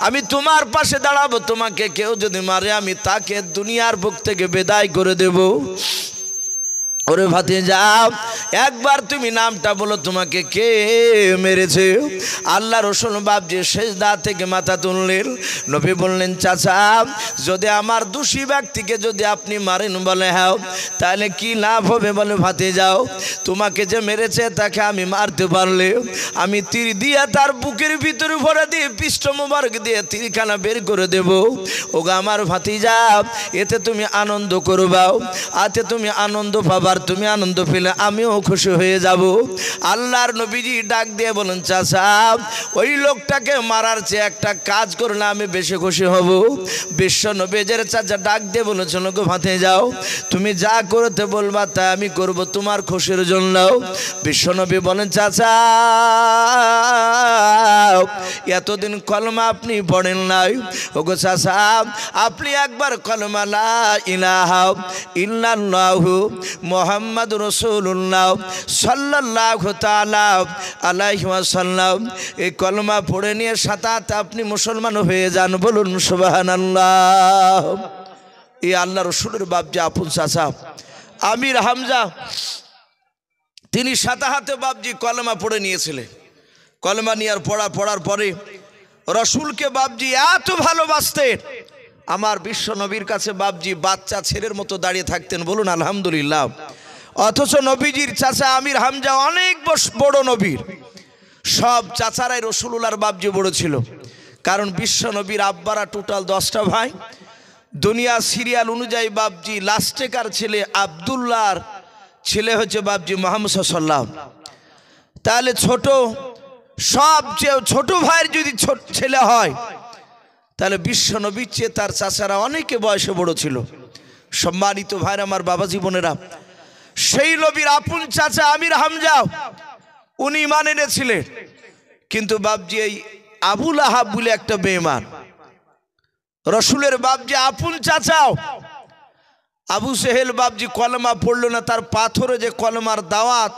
আমি তোমার পাশে দাঁড়াবো, তোমাকে কেউ যদি মারে আমি তাকে দুনিয়ার বুক থেকে বিদায় করে দেব। ওরে ভাতিজা, একবার তুমি নামটা বলো, তোমাকে কে মেরেছে? আল্লাহ রসুল বাপজি সেজদা থেকে মাথা তুললেন। নবী বললেন, চাচা যদি আমার দোষী ব্যক্তিকে যদি আপনি মারেন, বলে হ্যাঁ, তাহলে কি লাভ হবে? বলে ভাতিজাও, তোমাকে যে মেরেছে তাকে আমি মারতে পারলে আমি তীর দিয়ে তার বুকের ভিতরে ভরে দিয়ে পৃষ্ঠ মোবারক দিয়ে তীরখানা বের করে দেব। ওগো আমার ভাতিজা, এতে তুমি আনন্দ করবাও, আতে তুমি আনন্দ পাবা, তুমি আনন্দ পেলে আমিও খুশি হয়ে যাব। আল্লাহর নবীজি ডাক দিয়ে বলেন, চাচা ওই লোকটাকে মারার চেয়ে একটা কাজ করলে আমি বেশি খুশি হব। বিশ্ব নবীজের চাচা ডাক দিয়ে বলেছিল, গো ভাতে যাও, তুমি যা করতে বলবা তা আমি করব তোমার খুশির জন্য। বিশ্ব নবী বলেন, চাচা এতদিন কলমা আপনি পড়েন নাই। ওগো চাচা, আপনি একবার কলমা লা ইলাহা ইল্লাল্লাহু মুহাম্মাদুর রাসূলুল্লাহ সাল্লাল্লাহু তাআলা আলাইহি ওয়াসাল্লাম এই কলমা পড়ে নিয়ে সাথে আপনি মুসলমান হয়ে যান। বলুন সুবহানাল্লাহ। এই আল্লাহ রসুলের বাপ যে আপন চাচা আমির হামজা, তিনি সাথে বাপজি কলমা পড়ে নিয়েছিলেন। কলমা নিয়ে পড়ার পরে রসুলকে বাপজি এত ভালোবাসতেন, আমার বিশ্ব নবীর কাছে বাপজি বাচ্চা ছেলের মতো দাঁড়িয়ে থাকতেন। বলুন আলহামদুলিল্লাহ। অথচ নবীজির চাচা আমির হামজা অনেক বড় নবীর, সব চাচারাই রসুলুল্লাহর বাপজি বড় ছিল। কারণ বিশ্ব নবীর আব্বারা টোটাল 10টা ভাই। দুনিয়া সিরিয়াল অনুযায়ী বাপজি লাস্টেকার ছেলে আবদুল্লাহর ছেলে হচ্ছে বাপজি মুহাম্মদ সাল্লাল্লাহু। তাহলে সবচেয়ে ছোট ভাইয়ের যদি ছেলে হয়, তাহলে বিশ্ব নবীর চেয়ে তার চাচারা অনেকে বয়সে বড় ছিল। সম্মানিত ভাইরা আমার, বাবা জীবনেরা, সেই নবীর আপন চাচা আমির হামজা উনি ঈমান এনেছিলেন। কিন্তু বাপজি এই আবুল আহাব বলে একটা বেঈমান, রসুলের বাপজি আপন চাচাও আবু সেহেল বাপজি কলমা পড়ল না, তার পাথরে যে কলমার দাওয়াত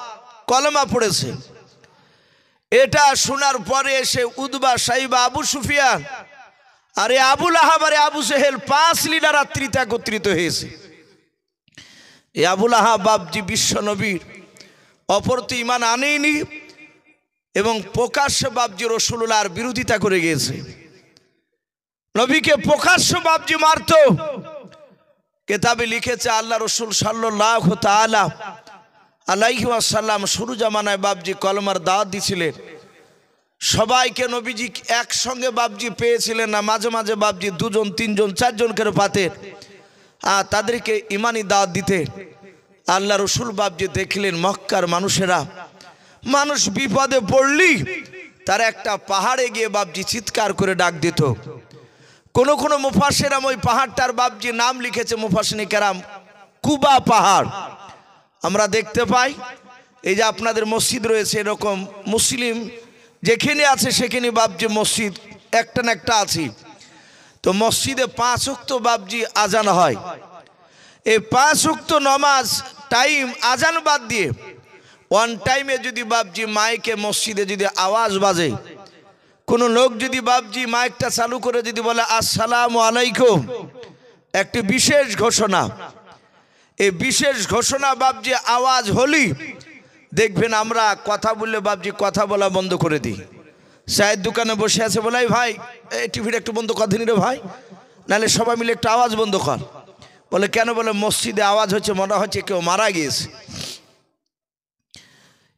কলমা পড়েছে, এটা শোনার পরে এসে উদবা সাইবা আবু সুফিয়ান আরে আবুল আহাব আরে আবু সেহেল 5 লিডার রাত্রিতে একত্রিত হয়েছে। এই আবুল আহাব বাপজি বিশ্ব নবীর অপরতে ঈমান আনেনি এবং প্রকাশ্য বাপজি রসুলুল্লাহর বিরোধিতা করে গিয়েছে। নবীকে প্রকাশ্য বাপজি মারত। কেতাবে লিখেছে আল্লাহ রসুল সাল্লাল্লাহু তাআলা আলাইহি ওয়াসাল্লাম শুরু জামানায় বাপজি কলমার দাওয়াত দিছিলেন। সবাইকে নবীজি একসঙ্গে বাপজি পেয়েছিলেন না, মাঝে মাঝে বাপজি 2 জন 3 জন 4 জন করে পাতেন, আর তাদেরকে ইমানি দাওয়াত দিতে। আল্লাহ রসুল বাপজি দেখলেন মক্কার মানুষ বিপদে পড়লি তারা একটা পাহাড়ে গিয়ে বাপজি চিৎকার করে ডাক দিত। কোন মুফাসসিররা ওই পাহাড়টার বাপজি নাম লিখেছে মুফাসসিরিনে কেরাম কুবা পাহাড়। আমরা দেখতে পাই এই যে আপনাদের মসজিদ রয়েছে, এরকম মুসলিম যেখানে আছে সেখানে বাপজি মসজিদ একটা না একটা আছে। তো মসজিদে 5 ওয়াক্ত বাপজি আজান হয়। এই 5 ওয়াক্ত নামাজ টাইম আজান বাদ দিয়ে ওয়ান টাইমে যদি বাপজি মাইকে মসজিদে যদি আওয়াজ বাজে, কোনো লোক যদি বাপজি মাইকটা চালু করে যদি বলে আসসালামু আলাইকুম, একটি বিশেষ ঘোষণা, এই বিশেষ ঘোষণা বাপজি আওয়াজ হলি দেখবেন আমরা কথা বললে বাপজি কথা বলা বন্ধ করে দিই। চায়ের দোকানে বসে আছে, বলে ভাই এই টিভিটা একটু বন্ধ কর দিন রে ভাই, নাহলে সবাই মিলে একটু আওয়াজ বন্ধ কর। বলে কেন? বলে মসজিদে আওয়াজ হচ্ছে, মনে হচ্ছে কেউ মারা গিয়েছে।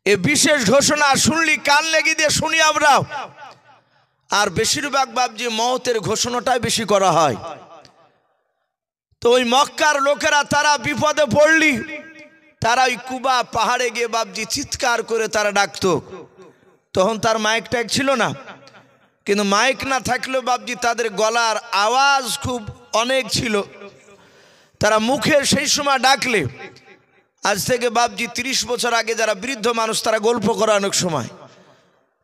এই বিশেষ ঘোষণা শুনলি কান লেগে দিয়ে শুনি আমরা। আর বেশিরভাগ বাপজি মওতের ঘোষণাটাই বেশি করা হয়। তো ওই মক্কার লোকেরা তারা বিপদে পড়লি তারা ওই কুবা পাহাড়ে গিয়ে বাপজি চিৎকার করে তারা ডাকতো। তখন তার মাইক ট্যাগ ছিল না, কিন্তু মাইক না থাকলেও বাপজি তাদের গলার আওয়াজ খুব অনেক ছিল। তারা মুখে সেই সময় ডাকলে, আজ থেকে বাপজি 30 বছর আগে যারা বৃদ্ধ মানুষ তারা গল্প করে অনেক সময়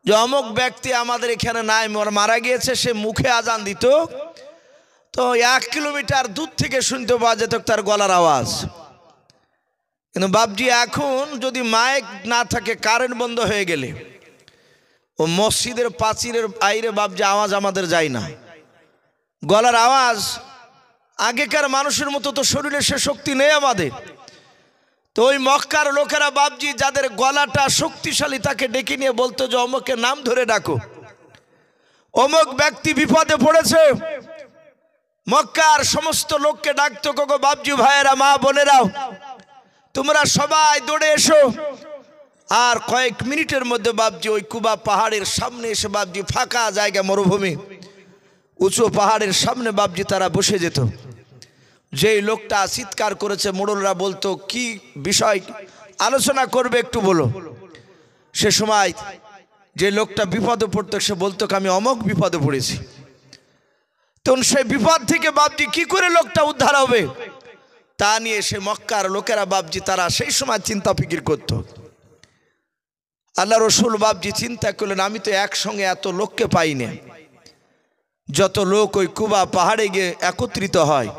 যে অমুক ব্যক্তি আমাদের এখানে নাই, মারা গিয়েছে, সে মুখে আজান দিত, তো 1 কিলোমিটার দূর থেকে শুনতে পাওয়া যেত তার গলার আওয়াজ। কিন্তু বাপজি এখন যদি মাইক না থাকে, কারেন্ট বন্ধ হয়ে গেলে ও মসজিদের পাঁচিরের বাইরে বাপজি আওয়াজ আমাদের যায় না। গলার আওয়াজ আগেকার মানুষের মতো তো শরীরে সে শক্তি নেই আমাদের। তো ওই মক্কার লোকেরা বাপজি যাদের গলাটা শক্তিশালী তাকে ডেকে নিয়ে বলতো যে অমুকের নাম ধরে ডাকো, অমুক ব্যক্তি বিপদে পড়েছে। মক্কার সমস্ত লোককে ডাকতো, গো বাপজি ভাইয়েরা, মা বোনেরাও, তোমরা সবাই দৌড়ে এসো। আর কয়েক মিনিটের মধ্যে বাপজি ওই কুবা পাহাড়ের সামনে এসে বাপজি ফাঁকা জায়গা, মরুভূমি, উঁচু পাহাড়ের সামনে বাপজি তারা বসে যেত। যেই লোকটা চিৎকার করেছে মোড়লরা বলতো কি বিষয় আলোচনা করবে একটু বলো। সে সময় যে লোকটা বিপদে পড়তো সে বলতো আমি অমুক বিপদে পড়েছি। তখন সেই বিপদ থেকে বাপজি কি করে লোকটা উদ্ধার হবে তা নিয়ে সে মক্কার লোকেরা বাপজি তারা সেই সময় চিন্তা ফিকির করত। আল্লাহ রসুল বাপজি চিন্তা করলেন আমি তো একসঙ্গে এত লোককে পাইনি, যত লোক ওই কুবা পাহাড়ে গিয়ে একত্রিত হয়,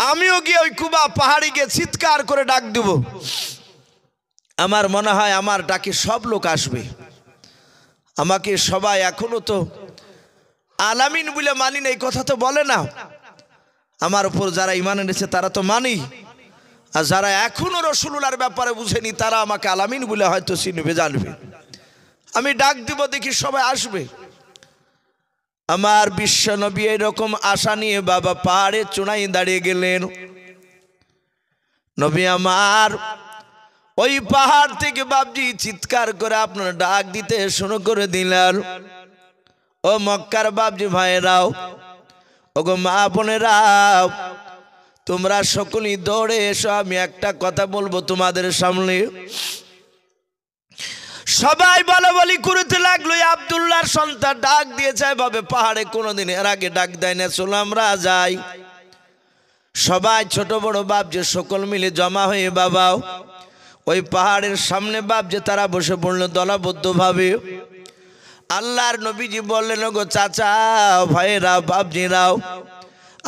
আমিও গিয়ে ওই কুবা পাহাড়ে গিয়ে চিৎকার করে ডাক দেব। আমার মনে হয় আমার ডাকে সব লোক আসবে। আমাকে সবাই এখনো তো আলামিন বলে মানি না, এই কথা তো বলে না। আমার উপর যারা ঈমান এনেছে তারা তো মানি, আর যারা এখনো রাসূলুল্লাহর ব্যাপারে বুঝেনি তারা আমাকে আলামিন বলে হয়তো চিনবে, জানবে। আমি ডাক দিব, দেখি সবাই আসবে। আমার বিশ্ব নবী এরকম আশা নিয়ে বাবা পাহাড়ে চূড়ায় দাঁড়িয়ে গেলেন। নবী আমার ওই পাহাড় থেকে বাপজি চিৎকার করে আপনার ডাক দিতে শুরু করে দিলেন। ও মক্কার বাপজি ভাইরাও, ও গো মা বোনেরাও, তোমরা সকলেই দৌড়ে এসো, আমি একটা কথা বলবো তোমাদের সামনে। সবাই বলাবলি করতে লাগলো, আব্দুল্লাহর সন্তান ডাক দিয়েছে ভাবে পাহাড়ে কোনোদিন এর আগে ডাক দেয় না, চলো আমরা যাই। সবাই ছোট বড় বাপ যে সকল মিলে জমা হয়ে বাবাও ওই পাহাড়ের সামনে বাপ যে তারা বসে পড়লো দলবদ্ধ ভাবে। আল্লাহর নবীজি বললেন, গো চাচা ভাইয়েরা বাপজিরাও,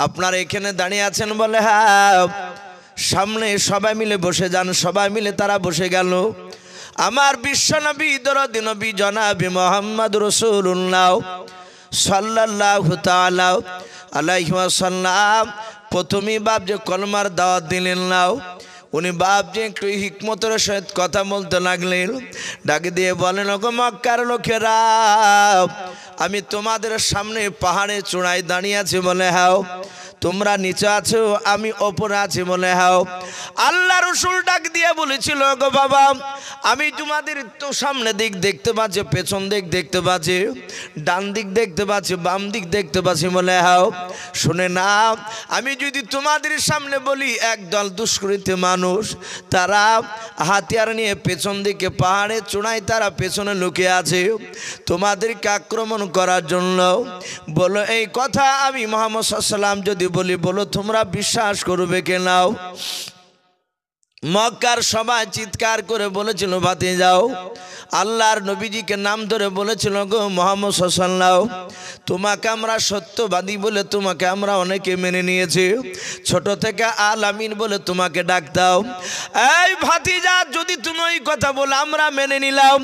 আপনারা এখানে দাঁড়িয়ে আছেন? বলে হ্যাঁ। সামনে সবাই মিলে বসে যান। সবাই মিলে তারা বসে গেল। আমার বিশ্ব নবী দরদি নবী জনাবে মুহাম্মদ রাসূলুল্লাহ সাল্লাল্লাহু তাআলা আলাইহি ওয়াসাল্লাম প্রথমেই বাপ যে কলমার দাওয়াত দিলেন নাও, উনি বাপ যে একটু হিকমতের সহিত কথা বলতে লাগলেন। ডাকে দিয়ে বলেন, ওগো মক্কার লোকেরা, আমি তোমাদের সামনে পাহাড়ে চূড়ায় দাঁড়িয়ে আছি। বলে হ্যাঁ। তোমরা নিচে আছো, আমি ওপরে আছি। বলে হ্যাঁ। আল্লাহ রসুল ডাক দিয়ে বলেছিল, গো বাবা, আমি তোমাদের তো সামনে দিক দেখতে পাচ্ছি, পেছন দিক দেখতে পাচ্ছি, ডান দিক দেখতে পাচ্ছি, বাম দিক দেখতে পাচ্ছি। বলে হ্যাঁ। শুনে না, আমি যদি তোমাদের সামনে বলি একদল দুষ্কৃতী মানুষ, তারা হাতিয়ার নিয়ে পেছন দিকে পাহাড়ে চূড়ায় তারা পেছনে লুকিয়ে আছে তোমাদেরকে আক্রমণ করার জন্য। বলো এই কথা আমি মুহাম্মদ সাল্লাল্লাহু আলাইহি ওয়াসাল্লাম যদি বলি, বলো তোমরা বিশ্বাস করবে কেনাও? মক্কার সবাই চিৎকার করে বলেছিল, ভাতে যাও। আল্লাহর নবীজিকে নাম ধরে বলেছিল, গো মুহাম্মদ সাল্লাল্লাহু আলাইহি ওয়াসাল্লাম, তোমাকে আমরা সত্যবাদী বলে তোমাকে আমরা অনেকে মেনে নিয়েছি, ছোট থেকে আলামিন বলে তোমাকে ডাক দাও। এই ভাতিজা, যদি তুমি ওই কথা বলে আমরা মেনে নিলাম,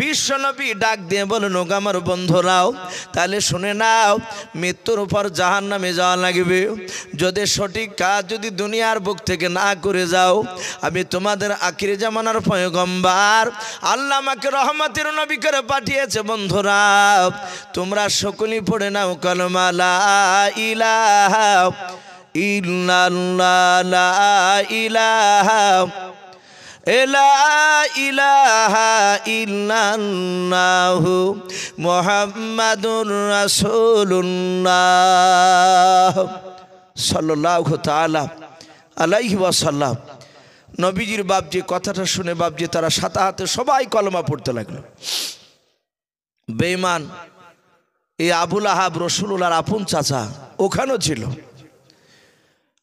বিশ্ব নবী ডাক দিয়ে বলেন, ওগো আমার বন্ধুরাও, তাহলে শুনে নাও, মৃত্যুর উপর জাহান্নামে যাওয়া লাগবে। যদি সঠিক কাজ যদি দুনিয়ার বুক থেকে না করে যাও, আমি তোমাদের আখির জামানার পয়গম্বর আল্লাহ আমাকে রহমতের নবী করে পাঠিয়েছে। বন্ধুরা, তোমরা সকলেই পড়ে নাও কালেমা লা ইলাহা ইল্লাল্লাহ, লা ইলাহা ইলাহা ইল্লাল্লাহু মুহাম্মাদুর রাসূলুল্লাহ সাল্লাল্লাহু তাআলা আলাইহি ওয়াসাল্লাম। নবীজির বাপ যে কথাটা শুনে বাপ যে তারা সাথে হাতে সবাই কলমা পড়তে লাগলো। বেঈমান এই আবুল আহাব রাসূলুল্লাহর আপন চাচা ওখানেও ছিল।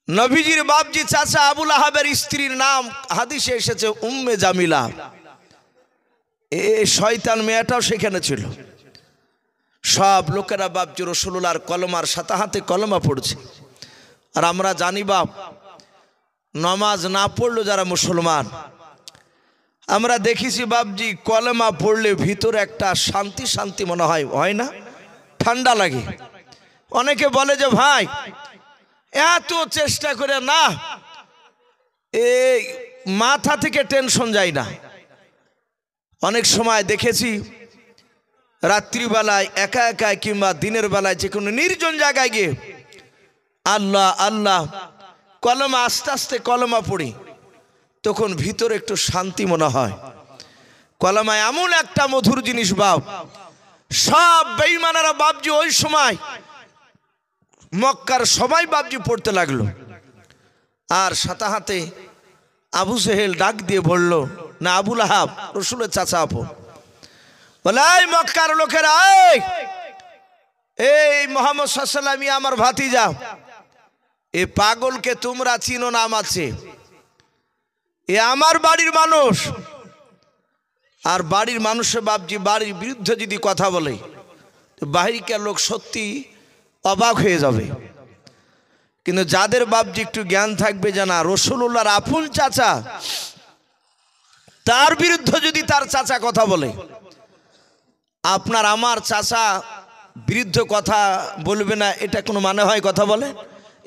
নবীজির বাপজি চাচা আবুল আহাবের স্ত্রীর নাম হাদিসে এসেছে উম্মে জামিলা। এই শয়তান মেয়েটাও সেখানে ছিল। সব লোকেরা বাপজি রাসূলুল্লাহর কলমার সাথে হাতে কলমা পড়ছে। আর আমরা জানি বাপ, নামাজ না পড়লো যারা মুসলমান, আমরা দেখেছি বাপজি কলমা পড়লে ভিতরে একটা শান্তি শান্তি মনে হয়, হয় না? ঠান্ডা লাগে। অনেকে বলে যে ভাই এত চেষ্টা করে না, এই মাথা থেকে টেনশন যায় না। অনেক সময় দেখেছি রাত্রিবেলায় একা একা কিংবা দিনের বেলায় যে কোনো নির্জন জায়গায় গিয়ে আল্লাহ আল্লাহ কলমা আস্তে আস্তে কলমা পড়ি, তখন ভিতরে একটু শান্তি মনে হয়। কলমা এমন একটা মধুর জিনিস বাপ, সব বেঈমানেরা বাপজি ওই সময় মক্কার সবাই বাপজি পড়তে লাগলো। আর সাথে হাতে আবু জেহেল ডাক দিয়ে বলল, না আবু লাহাব রসুলের চাচা আপন, বলে এই মক্কার লোকেরা, এই মুহাম্মদ সাল্লাল্লাহু আলাইহি ওয়াসাল্লাম আমার ভাতিজা, এ পাগলকে তোমরা চিনো না আমার চেয়ে, এ আমার বাড়ির মানুষ। আর বাড়ির মানুষের বাপজি বাড়ির বিরুদ্ধে যদি কথা বলে বাহিরকার লোক সত্যি অবাক হয়ে যাবে। কিন্তু যাদের বাপজি একটু জ্ঞান থাকবে জানা রাসূলুল্লাহর আপন চাচা, তার বিরুদ্ধে যদি তার চাচা কথা বলে, আপনার আমার চাচা বিরুদ্ধে কথা বলবে না, এটা কোনো মানে হয়? কথা বলে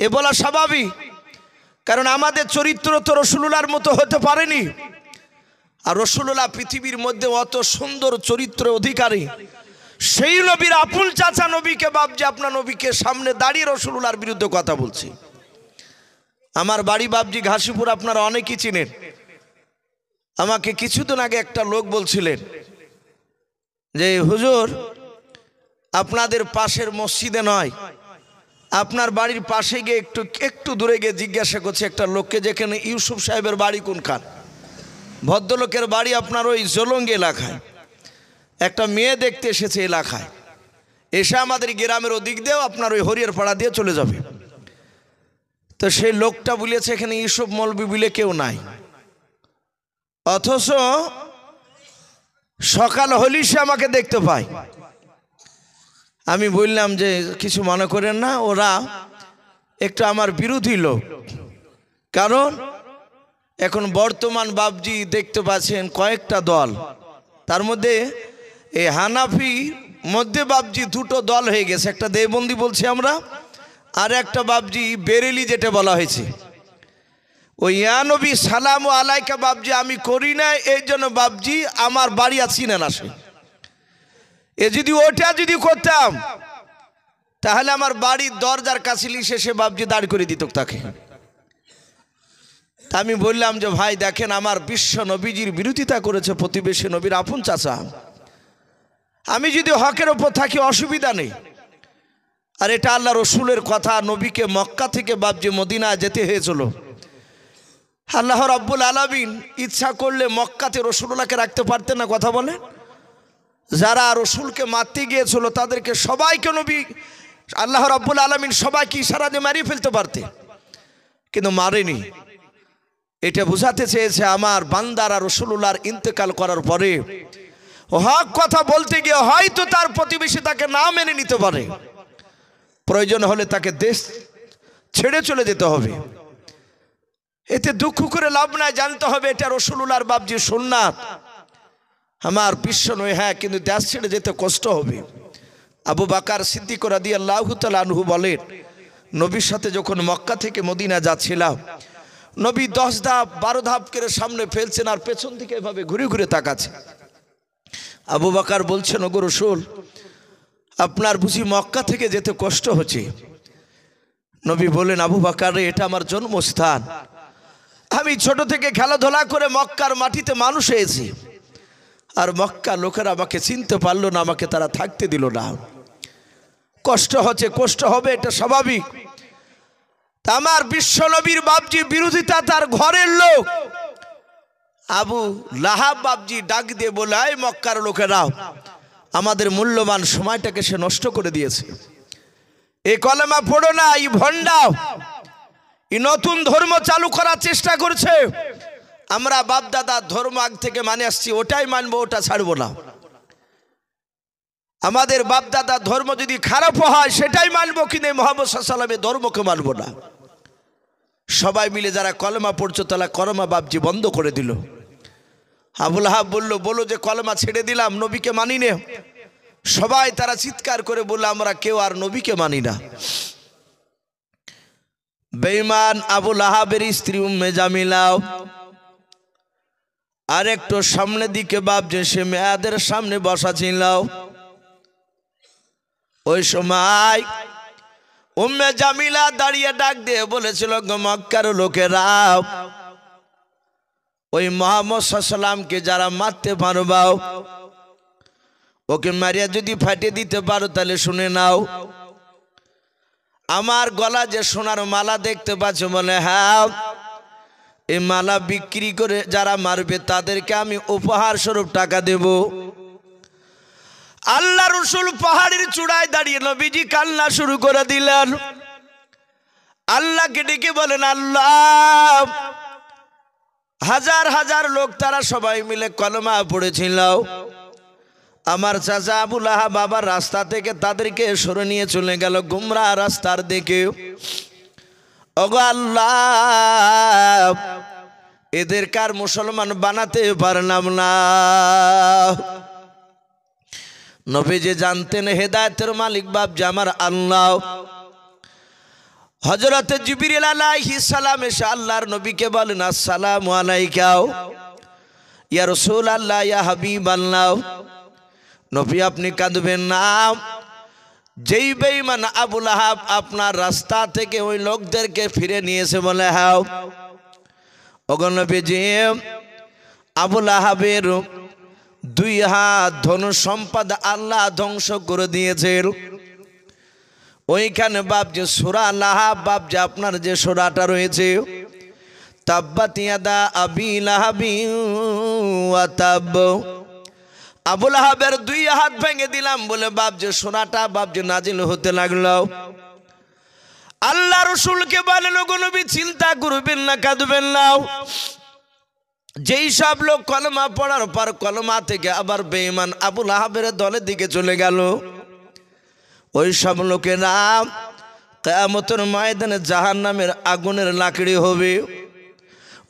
এ বলা স্বাভাবিক, কারণ আমাদের চরিত্র তো রাসূলুল্লাহর মতো হতে পারেনি। আর রাসূলুল্লাহ পৃথিবীর মধ্যে অত সুন্দর চরিত্র অধিকারী, সেই নবীর আপন চাচা নবীকে বাপজি আপনার নবীকে সামনে দাঁড়িয়ে রাসূলুল্লাহর বিরুদ্ধে কথা বলছে। আমার বাড়ি বাপজি ঘাসিপুর, আপনারা অনেকেই চিনেন। আমাকে কিছুদিন আগে একটা লোক বলছিলেন যে হুজুর আপনাদের পাশের মসজিদে নয়, আপনার বাড়ির পাশে গিয়ে একটু দূরে গিয়ে জিজ্ঞাসা করছে একটা লোককে, যেখানে ইউসুফ সাহেবের বাড়ি কোনখান। ভদ্রলোকের বাড়ি আপনার ওই জলঙ্গি এলাকায়। একটা মেয়ে দেখতে এসেছে এলাকায়, এসে আমাদের গ্রামের ওদিক দিয়েও আপনার ওই হরিয়ার পাড়া দিয়ে চলে যাবে। তো সেই লোকটা বলেছে এখানে ইউসুফ মৌলবি বলে কেউ নাই, অথচ সকাল হলেই সে আমাকে দেখতে পায়। আমি বললাম যে কিছু মনে করেন না, ওরা একটু আমার বিরোধী লোক। কারণ এখন বর্তমান বাপজি দেখতে পাচ্ছেন কয়েকটা দল, তার মধ্যে এই হানাফি মধ্যে বাপজি দুটো দল হয়ে গেছে, একটা দেওবন্দি বলছি আমরা, আর একটা বাপজি বেরেলি যেটা বলা হয়েছে। ওই ইয়া নবী সালাম আলাইকা বাপজি আমি করি না, এই জন্য বাপজি আমার বাড়ি আছি না আসে। এ যদি ওটা যদি করতাম তাহলে আমার বাড়ির দরজার কাছে শেষে বাপজি দাঁড় করে দিত তাকে। তা আমি বললাম যে ভাই দেখেন, আমার বিশ্ব নবীজির বিরোধিতা করেছে প্রতিবেশী নবীর আপন চাচা, আমি যদি হকের ওপর থাকি অসুবিধা নেই। আর এটা আল্লাহ রসুলের কথা, নবীকে মক্কা থেকে বাপজি মদিনা যেতে হয়েছিল। আল্লাহ রাব্বুল আলামিন ইচ্ছা করলে মক্কাতে রাসূলুল্লাহকে রাখতে পারতেন না? কথা বলে যারা রসুলকে মারতে গিয়েছিল তাদেরকে সবাইকে নবী আল্লাহ রাব্বুল আলামিন সবাইকে ইশারা দিয়ে মারিয়ে ফেলতে পারতেন, কিন্তু মারেনি। এটা বোঝাতে চেয়েছে আমার বান্দারা রাসূলুল্লাহর ইন্তেকাল করার পরে হক কথা বলতে গিয়ে হয়তো তার প্রতিবেশী তাকে না মেনে নিতে পারে, প্রয়োজন হলে তাকে দেশ ছেড়ে চলে যেতে হবে। এতে দুঃখ করে লাভ নাই, জানতে হবে এটা রাসূলুল্লাহর বাপজি সুন্নাত, আমার বিশ্ব নয়। হ্যাঁ, কিন্তু দেশ ছেড়ে যেতে কষ্ট হবে। আবু বকর সিদ্দিক রাদিয়াল্লাহু তাআলা আনহু বলেন, নবীর সাথে যখন মক্কা থেকে মদিনা যাচ্ছিলাম, নবী 10 ধাপ 12 ধাপ করে সামনে ফেলছেন আর পেছন থেকে এভাবে ঘুরে ঘুরে তাকাচ্ছে। আবু বকর বলছেন, ওগো রাসূল আপনার বুঝি মক্কা থেকে যেতে কষ্ট হচ্ছে? নবী বলেন, আবু বকর এটা আমার জন্মস্থান, আমি ছোট থেকে খেলাধুলা করে মক্কার মাটিতে মানুষ হয়েছি, আর মক্কা লোকেরা আমাকে চিনতে পারলো না, আমাকে তারা থাকতে দিল না। কষ্ট হচ্ছে, কষ্ট হবে, এটা স্বাভাবিক। আমার বিশ্বনবীর বাপজি বিরোধিতা তার ঘরের লোক আবু লাহাব বাপজি ডাক দিয়ে বলে, এই মক্কার লোকেরা আমাদের মূল্যবান সময়টাকে সে নষ্ট করে দিয়েছে। এই কলেমা পড়ো না, এই ভণ্ডা এই নতুন ধর্ম চালু করার চেষ্টা করছে। আমরা বাপ দাদা ধর্ম আগ থেকে মানে আসছি, ওটাই মানবো, ওটা ছাড়বো না। আমাদের বাপ দাদা ধর্ম যদি খারাপ হয় সেটাই মানবো, কিন্তু মুহাম্মদ সাল্লাল্লাহু আলাইহি ওয়াসাল্লামের ধর্মকে মানবো না। সবাই মিলে যারা কলেমা পড়ছো তারা কলেমা বাপজি বন্ধ করে দিল। আবু লাহাব বলল, বলো যে কলেমা ছেড়ে দিলাম, নবীকে মানি নে। সবাই তারা চিৎকার করে বলল আমরা কেউ আর নবীকে মানি না। বেঈমান আবু লাহাবের স্ত্রী উম্মে জামিলাও আর একটু সামনে দিকে বাপ যে সে মেয়েদের সামনে বসা ছিল। ওই সময় উম্মে জামিলা দাঁড়িয়ে ডাক দিয়ে বলেছিল, মক্কার লোকেরা, ওই মুহাম্মদ সাল্লাল্লাহু আলাইহি ওয়াসাল্লামকে যারা মারতে পারবাও, ওকে মারিয়া যদি ফাটিয়ে দিতে পারো তাহলে শুনে নাও, আমার গলা যে সোনার মালা দেখতে পাচ্ছ, বলে হ্যাঁ, এই মালা বিক্রি করে যারা মারবে তাদেরকে আমি উপহার স্বরূপ টাকা দেব। আল্লাহ রাসূল পাহাড়ের চূড়ায় দাঁড়িয়ে নবীজি কান্না শুরু করে দিলেন। আল্লাহকে ডেকে বলেন, আল্লাহ, হাজার হাজার লোক তারা সবাই মিলে কলমা পড়েছিল, আমার চাচা আবু লাহাব বাবার রাস্তা থেকে তাদেরকে সরে নিয়ে চলে গেল গুমরা রাস্তার দিকে। ওগো আল্লাহ, এদের কার মুসলমান বানাতে পারলাম না। নবীজি জানতেন হেদায়েতের মালিক বাপ যে আমার আল্লাহ। হযরত জিবরিল আলাইহিস সালাম এসে আল্লাহর নবীকে বলেন, আসসালামু আলাইকা ইয়া রাসূলুল্লাহ, ইয়া হাবিবাল্লাহ। নবী আপনি কাঁদবেন না, যেই বেঈমান আবু লাহাব আপনার রাস্তা থেকে ওই লোকদেরকে ফিরে নিয়েছে, বলে হ্যাঁ। ওগো নবীজি, আবু লাহাবের 2 হাত ধন সম্পদ আল্লাহ ধ্বংস করে দিয়েছেন। ওইখানে বাপ যে সূরা লাহাব, বাপ যে আপনার যে সূরাটা রয়েছে, তাব্বাত ইয়াদা আবি লাহাবিন ওয়া তাব, আবু লাহাবের 2 হাত ভেঙে দিলাম বলে বাপ যে সূরাটা বাপ যে নাজিল হতে লাগলো। আল্লাহ রাসূলকে বলেন, ওগো নবী চিন্তা করবেন না, কাঁদবেন না। যেই সব লোক কলমা পড়ার পর কলমা থেকে আবার বেঈমান আবু লাহাবের দলের দিকে চলে গেল, ওই সব লোকেরা কিয়ামতের ময়দানে জাহান্নামের আগুনের লাকড়ি হবে।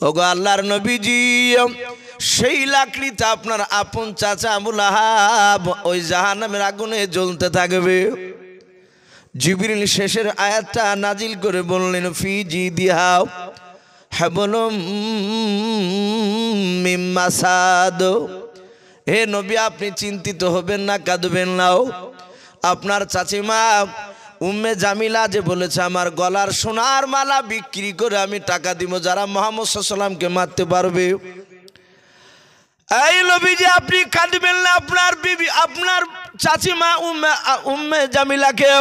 ওগো আল্লাহর নবীজি, সেই লাকড়িতে আপনার আপন চাচা আবু লাহাব ওই জাহান্নামের আগুনে জ্বলতে থাকবে। জিবরিল শেষের আয়াতটা নাজিল করে বললেন, ফি জিদিহা হাবলুম মিন মাসাদ। হে নবী, আপনি চিন্তিত হবেন না, কাঁদবেন না। আপনার চাচিমা উম্মে জামিলা যে বলেছে আমার গলার সোনার মালা বিক্রি করে আমি টাকা দিব যারা মুহাম্মদ সাল্লাল্লাহু আলাইহি ওয়াসাল্লামকে মারতে পারবে। এই নবীজি আপনি কাঁদবেন না, আপনার বিবি আপনার চাচিমা উম্মে জামিলাকে,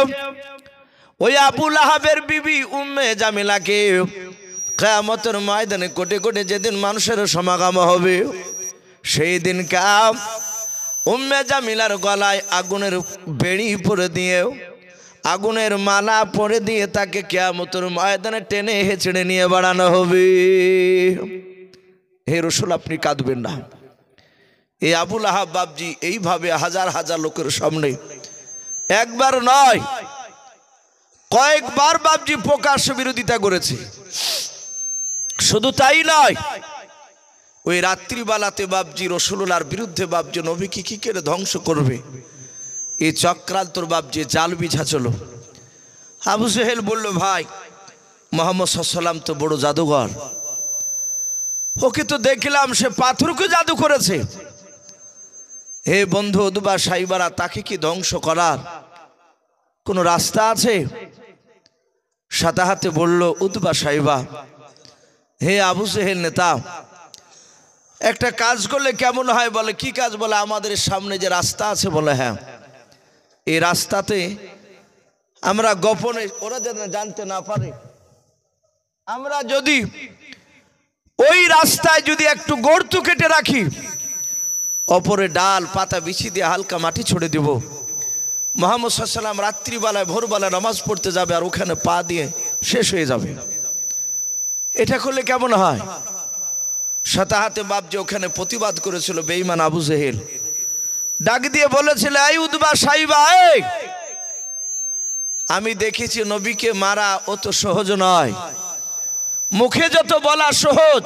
ওই আবু লাহাবের বিবি উম্মে জামিলাকে কিয়ামতের ময়দানে কোটে কোটে যেদিন মানুষের সমাগম হবে, সেই দিন উম্মে জামিলার গলায় আগুনের বেড়ি পরে দিয়ে, আগুনের মালা পরে দিয়ে তাকে কিয়ামতের ময়দানে টেনে হেঁচড়ে নিয়ে বাড়ানো হবে। হে রাসূল, আপনি কাঁদবেন না। এই আবু লাহাব বাপজি এইভাবে হাজার হাজার লোকের সামনে একবার নয় কয়েকবার বাপজি প্রকাশ্য বিরোধিতা করেছে। শুধু তাই নয়, ওই রাত্রিবেলাতে বাপজি রাসূলুল্লাহর বিরুদ্ধে বাপজি নবীকে কি করে ধ্বংস করবে এই চক্রান্তর বাপজি জাল বিছাছিল। আবু জেহেল বলল, ভাই মুহাম্মদ সাল্লাল্লাহু আলাইহি ওয়াসাল্লাম তো বড় জাদুঘর, ওকে তো দেখলাম সে পাথরকে জাদু করেছে। হে বন্ধু উতবা সাইবারা, তাকে কি ধ্বংস করার কোনো রাস্তা আছে? সাথে হাতে বলল উতবা সাইবা, হে আবু জেহেল নেতা, একটা কাজ করলে কেমন হয়? বলে কি কাজ? বলে আমাদের সামনে যে রাস্তা আছে, বলে হ্যাঁ, এই রাস্তাতে আমরা গোপনে, ওরা যেন জানতে না পারে, আমরা যদি ওই রাস্তায় যদি একটু গর্ত কেটে রাখি, অপরে ডাল পাতা বিছি দিয়ে হালকা মাটি ছড়ে দিব, মুহাম্মদ সাল্লাল্লাহু আলাইহি ওয়াসাল্লাম রাত্রিবেলায় ভোরবেলায় নামাজ পড়তে যাবে আর ওখানে পা দিয়ে শেষ হয়ে যাবে। এটা করলে কেমন হয়? সাথে হাতে বাপ যে ওখানে প্রতিবাদ করেছিল বেঈমান আবু জেহেল, ডাক দিয়ে বলেছিল, এই উতবা সাইবা, আমি দেখেছি নবীকে মারা অত সহজ নয়। মুখে যত বলা সহজ,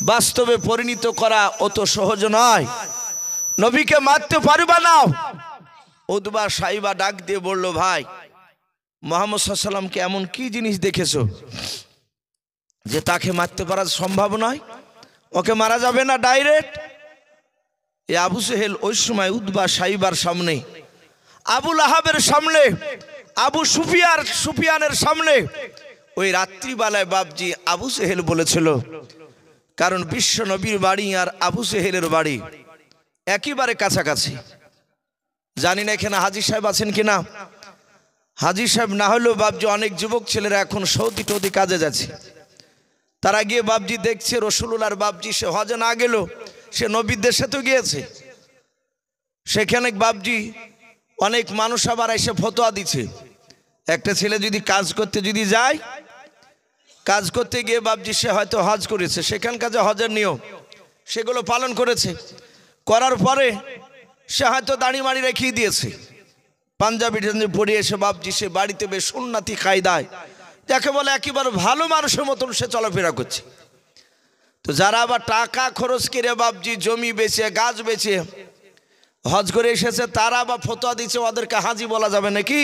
বাস্তবে পরিণত করা অত সহজ নয়। নবীকে মারতে পারবা না, উতবা সাইবা ডাক দিয়ে বলল, ভাই মুহাম্মদ সাল্লাল্লাহু আলাইহি ওয়াসাল্লামকে এমন কি জিনিস দেখেছো যে তাকে মারতে পারা সম্ভব নয়, ওকে মারা যাবে না ডাইরেক্ট? এই আবু জেহেল ওই সময় উতবা সাইবার সামনে, আবু লাহাবের সামনে, আবু সুফিয়ানের সামনে ওই রাত্রিবেলায় বাপজি আবু জেহেল বলেছিল, কারণ বিশ্ব নবীর বাড়ি আর আবু জেহেলের বাড়ি একেবারে কাছাকাছি। জানি না এখানে হাজী সাহেব আছেন কিনা। হাজী সাহেব না হলেও বাপজি অনেক যুবক ছেলেরা এখন সৌদি টৌদি কাজে যাচ্ছে, তারা গিয়ে বাপজি দেখছে রসুলুল্লাহর বাপজি সে হজে না গেল, সে নবীর দেশে তো গিয়েছে। সেখানে বাপজি অনেক মানুষ আবার এসে ফতোয়া দিচ্ছে, একটা ছেলে যদি কাজ করতে যদি যায়, কাজ করতে গিয়ে বাপজি সে হয়তো হজ করেছে, সেখানকার যে হজের নিয়ম সেগুলো পালন করেছে, করার পরে সে হয়তো দাড়ি মাড়ি রেখিয়ে দিয়েছে, পাঞ্জাবি পরে এসে বাপজি সে বাড়িতে বেশ সুন্নতি কায়দায় যাকে বলে একেবারে ভালো মানুষের মতন সে চলাফেরা করছে। তো যারা আবার টাকা খরচ করে বাপজি জমি বেচে গাছ বেচে হজ করে এসেছে, তারা আবার ফতোয়া দিচ্ছে ওদেরকে হাজি বলা যাবে নাকি।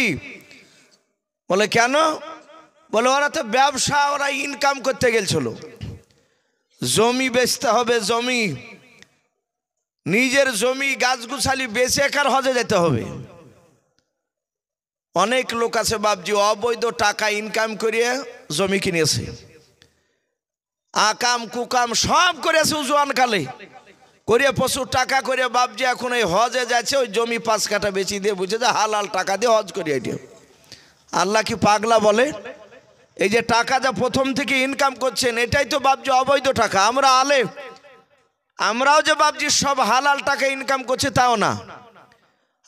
বলে কেন? বলে ওরা তো ব্যবসা, ওরা ইনকাম করতে গেছিল, জমি বেচতে হবে, জমি নিজের জমি গাছগুছালি বেচে কার হজে যেতে হবে। অনেক লোক আছে বাপজি অবৈধ টাকা ইনকাম করিয়ে জমি কিনেছে, আকাম কুকাম সব করেছে উজওয়ান কালে করিয়ে প্রচুর টাকা করে বাপজি এখন এই হজে যাচ্ছে, ওই জমি 5 কাঠা বেচি দিয়ে বুঝে যে হালাল টাকা দিয়ে হজ করিয়ে দিয়ে। আল্লাহ কি পাগলা বলে? এই যে টাকা যা প্রথম থেকে ইনকাম করছেন এটাই তো বাপজি অবৈধ টাকা। আমরা আলেম, আমরাও যে বাপজি সব হালাল টাকা ইনকাম করছে তাও না,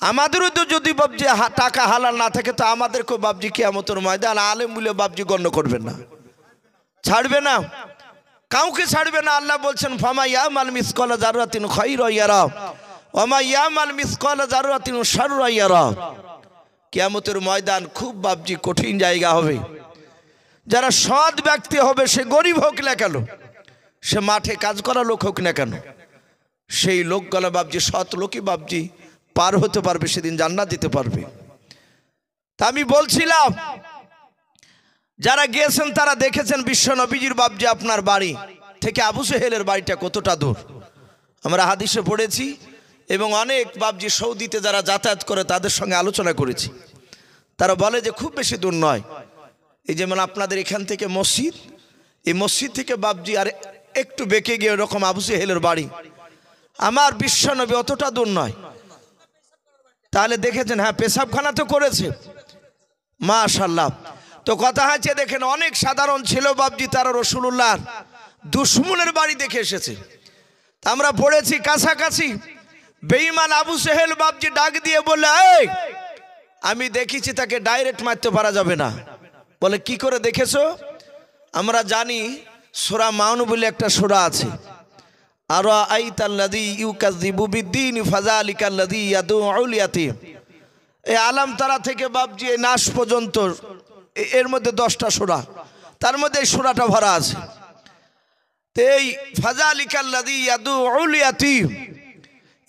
আমাদেরও তো যদি বাপজি টাকা হালাল না থাকে তো আমাদেরকেও বাপজি কিয়ামতের ময়দান আলেম বলে বাপজি গণ্য করবেন না, ছাড়বে না, কাউকে ছাড়বে না। আল্লাহ বলছেন ফামা ইয়ামাল মিসকালা যাররাতিন খায়রান ইয়ারা ওয়া মা ইয়ামাল মিসকালা যাররাতিন শাররান ইয়ারা। কিয়ামতের ময়দান খুব বাপজি কঠিন জায়গা হবে। যারা সৎ ব্যক্তি হবে, সে গরিব হোক না কেন, সে মাঠে কাজ করা লোক হোক না কেন, সেই লোকগুলো বাপজি সৎ লোকই বাপজি পার হতে পারবে, সেদিন জান্নাত দিতে পারবে। তা আমি বলছিলাম যারা গিয়েছেন তারা দেখেছেন বিশ্ব নবীজির বাপজি আপনার বাড়ি থেকে আবু জেহেলের বাড়িটা কতটা দূর আমরা হাদিসে পড়েছি, এবং অনেক বাপজি সৌদিতে যারা যাতায়াত করে তাদের সঙ্গে আলোচনা করেছি, তারা বলে যে খুব বেশি দূর নয়। এই যেমন আপনাদের এখান থেকে মসজিদ, এই মসজিদ থেকে বাপজি আর একটু বেঁকে গিয়ে এরকম আবু জেহেলের বাড়ি, আমার বিশ্ব নবী অতটা দূর নয়। তাহলে দেখেছেন, হ্যাঁ পেশাবখানা তো করেছে, মাশাআল্লাহ। তো কথা হচ্ছে দেখেন অনেক সাধারণ ছিল বাপজি, তারা রসুলুল্লাহর দুশমনের বাড়ি দেখে এসেছে। আমরা পড়েছি কাছাকাছি বেঈমান আবু জেহেল বাপজি ডাক দিয়ে বললে, এই আমি দেখেছি তাকে ডাইরেক্ট মারতে পারা যাবে না। বলে কি করে দেখেছো? আমরা জানি সূরা মাউন বলে একটা সূরা আছে, আর আইতাল্লাযী ইউকাযযিবু বিদ্দীন ফাযালিকাল্লাযী ইয়াদউল ইয়াতীম। এই আলাম তারা থেকে বাপজি এই নাস পর্যন্ত এর মধ্যে 10টা সূরা, তার মধ্যে এই সূরাটা ভরা আছে। তো এই ফাযালিকাল্লাযী ইয়াদউল ইয়াতীম,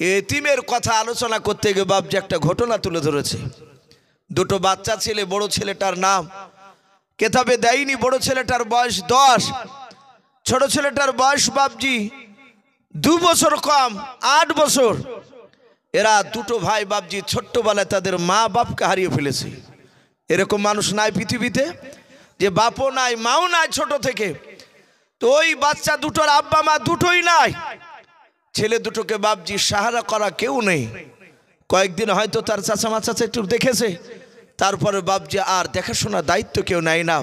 এতিমের কথা আলোচনা করতে গিয়ে বাপজি একটা ঘটনা তুলে ধরেছে। দুটো বাচ্চা ছেলে, বড় ছেলেটার নাম কেতাবে দেয়নি, বড় ছেলেটার বয়স 10, ছোট ছেলেটার বয়স বাপজি 2 বছর কম, 8 বছর। এরা দুটো ভাই বাপজি ছোট্টবেলায় তাদের মা বাপকে হারিয়ে ফেলেছে। এরকম মানুষ নাই পৃথিবীতে যে বাপও নাই মাও নাই ছোট থেকে। তো ওই বাচ্চা দুটোর আব্বা মা দুটোই নাই, ছেলে দুটোকে বাপজি সাহারা করা কেউ নেই। কয়েকদিন হয়তো তার চাচা মাচাচা একটু দেখেছে, তারপরে বাপজি আর দেখাশোনার দায়িত্ব কেউ নেয় না।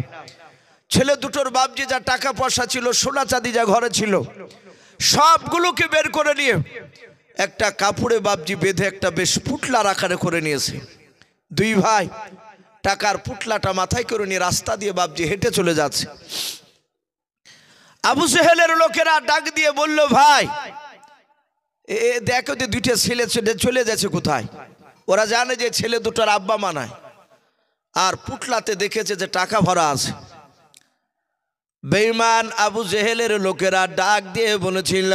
ছেলে দুটোর বাপজি যা টাকা পয়সা ছিল, সোনা চাঁদি যা ঘরে ছিল, সবগুলোকে বের করে নিয়ে একটা কাপড়ে বাপজি বেঁধে একটা বেশ পুটলার আকারে করে নিয়েছে। দুই ভাই টাকার পুটলাটা মাথায় করে নিয়ে রাস্তা দিয়ে বাপজি হেঁটে চলে যাচ্ছে। আবু জেহেলের লোকেরা ডাক দিয়ে বলল, ভাই দেখো যে দুইটা ছেলে চলে যাচ্ছে কোথায়। ওরা জানে যে ছেলে দুটোর আব্বা মা নাই, আর পুটলাতে দেখেছে যে টাকা ভরা আছে। বেঈমান আবু জেহেলের লোকেরা ডাক দিয়ে বলেছিল,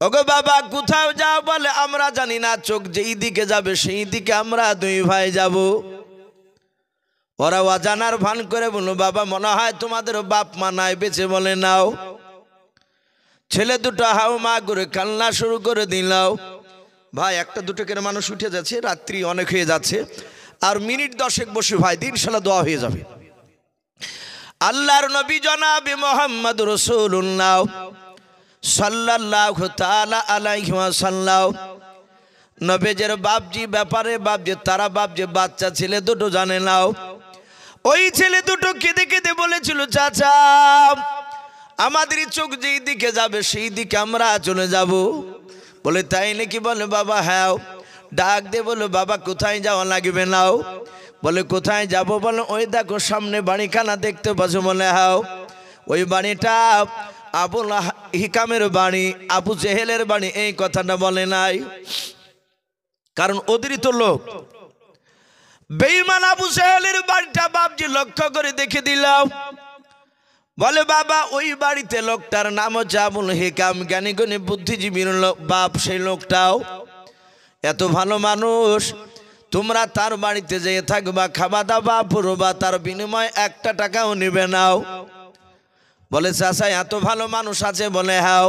ওগো বাবা কোথাও যাও বলে আমরা জানি না, চোখ যেই দিকে যাবে সেই দিকে আমরা দুই ভাই যাব। ওরা অজানার ভান করে বলল বাবা মনে হয় তোমাদের বাপ মা নাই বেঁচে, বলে নাও। ছেলে দুটো হাও মা করে কান্না শুরু করে দিলাও। ভাই একটা দুটো করে মানুষ উঠে যাচ্ছে, রাত্রি অনেক হয়ে যাচ্ছে, আর মিনিট 10 বসে ভাই ইনশাআল্লাহ দোয়া হয়ে যাবে। আল্লাহর নবী জনাবে মুহাম্মদ রাসূলুল্লাহ সাল্লাল্লাহু তাআলা আলাইহি ওয়াসাল্লাম নবীজের বাপজি ব্যাপারে বাপজি তারা বাপজি বাচ্চা ছেলে দুটো জানে নাও। ওই ছেলে দুটো কেঁদে কেঁদে বলেছিল চাচা আমাদের চোখ যেই দিকে যাবে সেই দিকে আমরা চলে যাব। বলে তাই নাকি? বলে বাবা হ্যাঁ। ডাক দে বলো বাবা কোথায় যাওয়া লাগবে নাও। বলে কোথায় যাব? বলে ওই দেখো সামনে বাড়িখানা দেখতে পাচ্ছ? বলে হ্যাঁ। ওই বাড়িটা আবুল হিকামের বাড়ি, আবু জেহেলের বাড়ি। এই কথাটা বলে নাই, কারণ অতিরিক্ত লোক বেঈমান আবু জেহেলের বাড়িটা বাপজি লক্ষ্য করে দেখে দিলাম। বলে বাবা ওই বাড়িতে লোকটার নাম হচ্ছে আবুল হিকাম, জ্ঞানী গুণী বুদ্ধিজীবীর বাপ। সেই লোকটাও এত ভালো মানুষ, তোমরা তার বাড়িতে যেয়ে থাকবা, খাওয়া দাওয়া পুরোবা, তার বিনিময়ে 1 টাকাও নেবে নাও। বলে চাচা এত ভালো মানুষ আছে? বলে হ্যাঁ।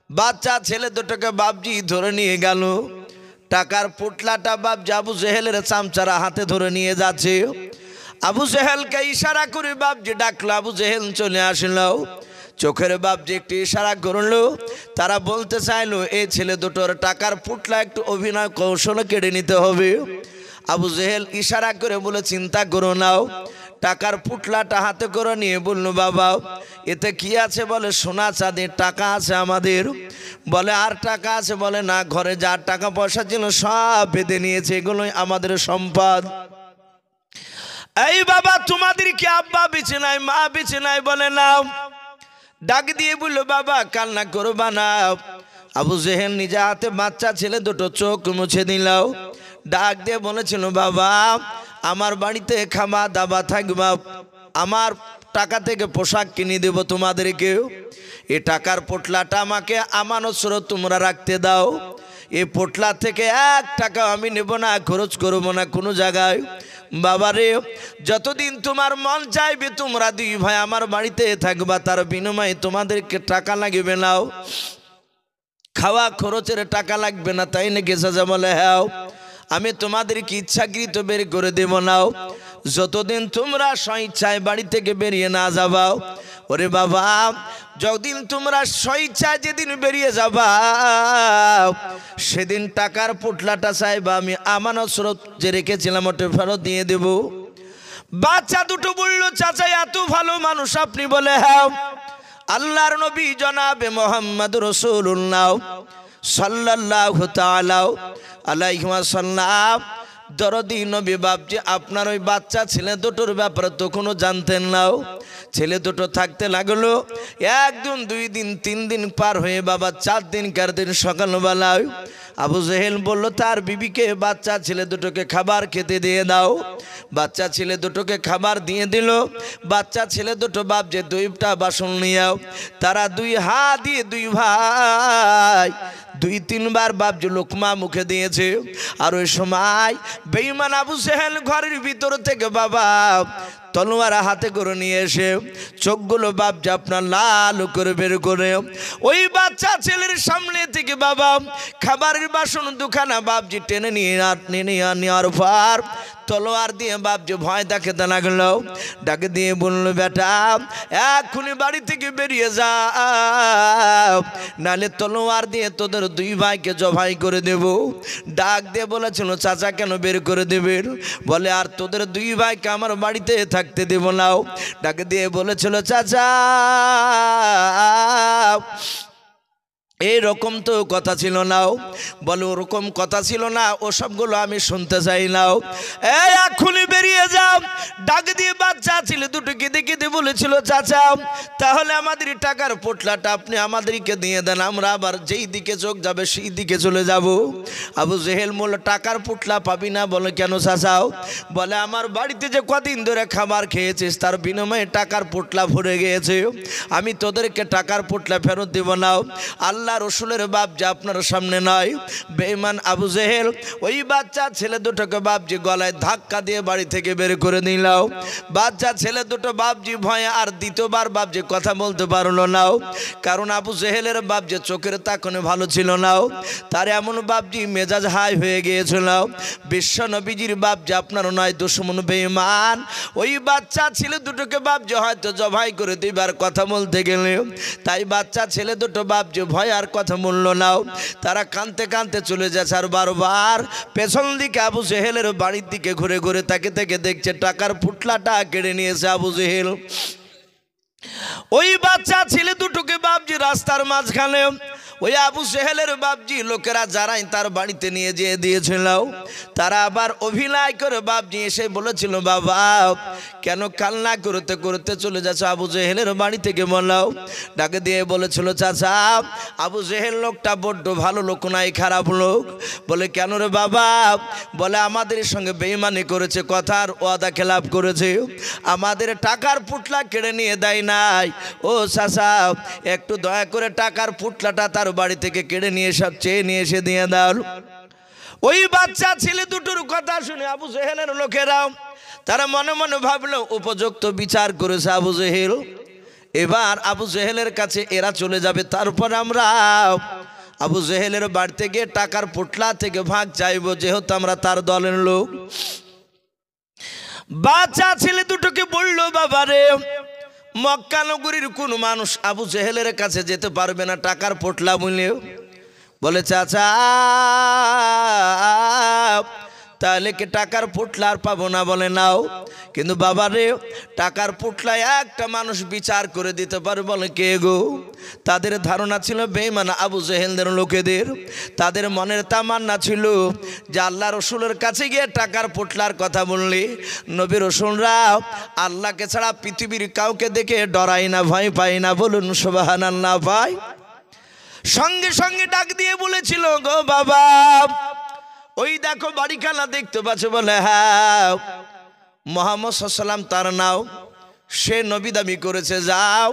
বাচ্চা ছেলে দুটোকে বাপজি ধরে নিয়ে গেল। টাকার পুটলাটা বাপজি আবু জেহেলের চামচারা হাতে ধরে নিয়ে যাচ্ছে। আবু জেহেলকে ইশারা করে বাপজি ডাকলো, আবু জেহেল চলে আসলো। চোখের বাপজি একটু ইশারা করলো। তারা বলতে চাইলো এই ছেলে দুটোর টাকার পুটলা একটু অভিনয় কৌশল কেড়ে নিতে হবে। আবু জেহেল ইশারা করে বলে চিন্তা করো নাও। টাকার পুটলাটা হাতে করে নিয়ে বলল বাবা এতে কি আছে? বলে সোনা চাঁদির টাকা আছে আমাদের। বলে আর টাকা আছে? বলে না, ঘরে যার টাকা পয়সা ছিল সব বেঁধে নিয়েছে, এগুলোই আমাদের সম্পদ। এই বাবা তোমাদের কি আব্বা বেঁচে নাই, মা বেঁচে নাই? বলে নাও। ডাক দিয়ে বললো বাবা কান্না করবা না। আবু জেহেল নিজে হাতে বাচ্চা ছেলে দুটো চোখ মুছে দিলাও। ডাক দিয়ে বলেছিল বাবা আমার বাড়িতে খাওয়া দাওয়া থাকবা, আমার টাকা থেকে পোশাক কিনে দেব তোমাদেরকে। এই টাকার পোটলাটা আমাকে আমানত স্বরূপ তোমরা রাখতে দাও। এই পোটলা থেকে 1 টাকা আমি নেব না, খরচ করবো না কোনো জায়গায়। বাবারে যতদিন তোমার মন চাইবে তোমরা দুই ভাই আমার বাড়িতে থাকবা, তার বিনিময়ে তোমাদেরকে টাকা লাগবে নাও, খাওয়া খরচের টাকা লাগবে না। তাই নাকি চাচা? বলে হ্যাঁ। আমি তোমাদেরকে ইচ্ছাকৃত বের করে দেব নাও, যতদিন তোমরা স্বইচ্ছায় বাড়ি থেকে বেরিয়ে না যাবাও। ওরে বাবা যতদিন তোমরা স্বইচ্ছায় যেদিন বেরিয়ে যাবা সেদিন টাকার পোটলাটা চাইবা, আমি আমানত স্বরূপ যে রেখেছিলাম ওটা ফেরত দিয়ে দেব। বাচ্চা দুটো বললো চাচা এত ভালো মানুষ আপনি? বলে হ্যাঁ। আল্লাহর নবী জনাবে মুহাম্মদ রাসূলুল্লাহ সাল্লাল্লাহু তাআলা আলাইহি ওয়াসাল্লাম দরদি নবী বাপজি আপনার ওই বাচ্চা ছেলে দুটোর ব্যাপারে তো কোনো জানতেন না। ছেলে দুটো থাকতে লাগলো 1 দিন 2 দিন 3 দিন পার হয়ে বাবা 4 দিনকার দিন সকালবেলায় আবু জেহেল বলল তার বিবিকে বাচ্চা ছেলে দুটোকে খাবার খেতে দিয়ে দাও। বাচ্চা ছেলে দুটোকে খাবার দিয়ে দিল। বাচ্চা ছেলে দুটো বাপ যে 2টা বাসন নিয়েও তারা 2 হাত দিয়ে 2 ভাই 2-3 বার বাপ যে লোকমা মুখে দিয়েছে। আর ওই সময় বেঈমান আবু জেহেল ঘরের ভিতর থেকে বাবা তলোয়ার হাতে করে নিয়ে এসে চোখগুলো বাপ যে আপনার লাল করে বের করে ওই বাচ্চা ছেলের সামনে থেকে বাবা খাবারের বাসন দুখানা বাপজি টেনে নিয়ে নেওয়ার পর তলোয়ার দিয়ে বাপজি ভয় দেখাতে লাগলো। ডাকে দিয়ে বললো বেটা এক্ষুনি বাড়ি থেকে বেরিয়ে যাও, নাহলে তলোয়ার দিয়ে তোদের 2 ভাইকে জবাই করে দেব। ডাক দিয়ে বলেছিল চাচা কেন বের করে দেবেন? বলে আর তোদের 2 ভাইকে আমার বাড়িতে থাকতে দেব নাও। ডাকে দিয়ে বলেছিল চাচা এরকম তো কথা ছিল না। বলে ওরকম কথা ছিল না, ও সবগুলো আমি শুনতে চাই না। এই এখনই বেরিয়ে যাও। ডাক দিয়ে বাচ্চা ছেলে দুটোকে দেখে দিয়ে বলেছিল চাচা তাহলে আমাদের টাকার পোটলাটা আপনি আমাদেরকে দিয়ে দেন, আমরা আবার যেই দিকে চোখ যাবে সেই দিকে চলে যাব। আবু জেহেল বলল টাকার পোটলা পাবি না। বলে কেন চাচাও? বলে আমার বাড়িতে যে কদিন ধরে খাবার খেয়েছিস তার বিনিময়ে টাকার পোটলা ভরে গিয়েছে, আমি তোদেরকে টাকার পোটলা ফেরত দেব না। আল্লাহ আল্লাহ রসুলের বাপজি আপনার সামনে নয়, বেঈমান আবু জেহেল ওই বাচ্চা ছেলে দুটোকে বাপজি গলায় ধাক্কা দিয়ে বাড়ি থেকে বের করে দিল। বাচ্চা ছেলে দুটো বাপজি ভয়ে আর দ্বিতীয়বার বাপজি কথা বলতে পারলো না, কারণ আবু জেহেলের বাপজি চোখের তাকানো ভালো ছিল না, তার এমন বাপজি মেজাজ হাই হয়ে গিয়েছিল। বিশ্ব নবীজির বাপজি আপনার নয় দুশমন বেঈমান ওই বাচ্চা ছেলে দুটোকে বাপজি হয়তো জবাই করে দিবার কথা বলতে গেলে, তাই বাচ্চা ছেলে দুটো বাপজি ভয় আর কথা বলল না, তারা কাঁদতে কাঁদতে চলে যাচ্ছে। আর বারবার পেছন দিকে আবু জেহেলের বাড়ির দিকে ঘুরে ঘুরে তাকে থেকে দেখছে টাকার পুটলাটা কেড়ে নিয়েছে আবু জেহেল। ওই বাচ্চা ছেলে দুটোকে বাপজি রাস্তার মাঝখানে ওই আবু জেহেলের বাপজি লোকেরা যারাই তার বাড়িতে নিয়ে যেয়ে দিয়েছিল, তারা আবার অভিনয় করে বাপজি এসে বলেছিল, বাবা কেন কান্না করতে করতে চলে যাচ্ছে আবু জেহেলের বাড়ি থেকে? বলাও ডাকে দিয়ে বলেছিল, চাচা আবু জেহেল লোকটা বড্ড ভালো লোক নাই, খারাপ লোক। বলে কেন রে বাবা? বলে আমাদের সঙ্গে বেঈমানি করেছে, কথার ওয়াদা খেলাপ করেছে, আমাদের টাকার পুটলা কেড়ে নিয়ে দেয় নাই। ও চাচা একটু দয়া করে টাকার পুটলাটা তার বাড়ি থেকে কেড়ে নিয়ে সব চেয়ে নিয়ে এসে দিয়ে দাও। ওই বাচ্চা ছেলে দুটোর কথা শুনে আবু জেহেলের লোকেরা তারা মনে মনে ভাবলো উপযুক্ত বিচার করেছে আবু জেহেল, এবার আবু জেহেলের কাছে এরা চলে যাবে, তারপর আমরা আবু জেহেলের বাড়িতে গিয়ে টাকার পুটলা থেকে ভাগ চাইবো, যেহেতু আমরা তার দলের লোক। বাচ্চা ছেলে দুটোকে বললো, বাবা রে মক্কা নগরীর কোন মানুষ আবু জেহেলের কাছে যেতে পারবে না টাকার পোটলা বলে। বলে চাচা তাহলে কি টাকার পোটলা আর পাবো না? বলে নাও, কিন্তু বাবা রে টাকার পোটলায় একটা মানুষ বিচার করে দিতে পারে। বলে কে গো? তাদের ধারণা ছিল বেঈমান আবু জেহেলদের লোকেদের, তাদের মনের তামান্না ছিল যে আল্লাহ রসুলের কাছে গিয়ে টাকার পোটলার কথা বললে নবী রসুলরা আল্লাহকে ছাড়া পৃথিবীর কাউকে দেখে ডরাই না, ভয় পাই না। বলুন সুবহানাল্লাহ। ভাই সঙ্গে সঙ্গে ডাক দিয়ে বলেছিল, গো বাবা ওই দেখো বাড়িখানা দেখতে পাচ্ছ? বলে হ্যাঁ। মুহাম্মদ সাল্লাল্লাহু আলাইহি ওয়াসাল্লাম তার নাও, সে নবী দাবি করেছে, যাও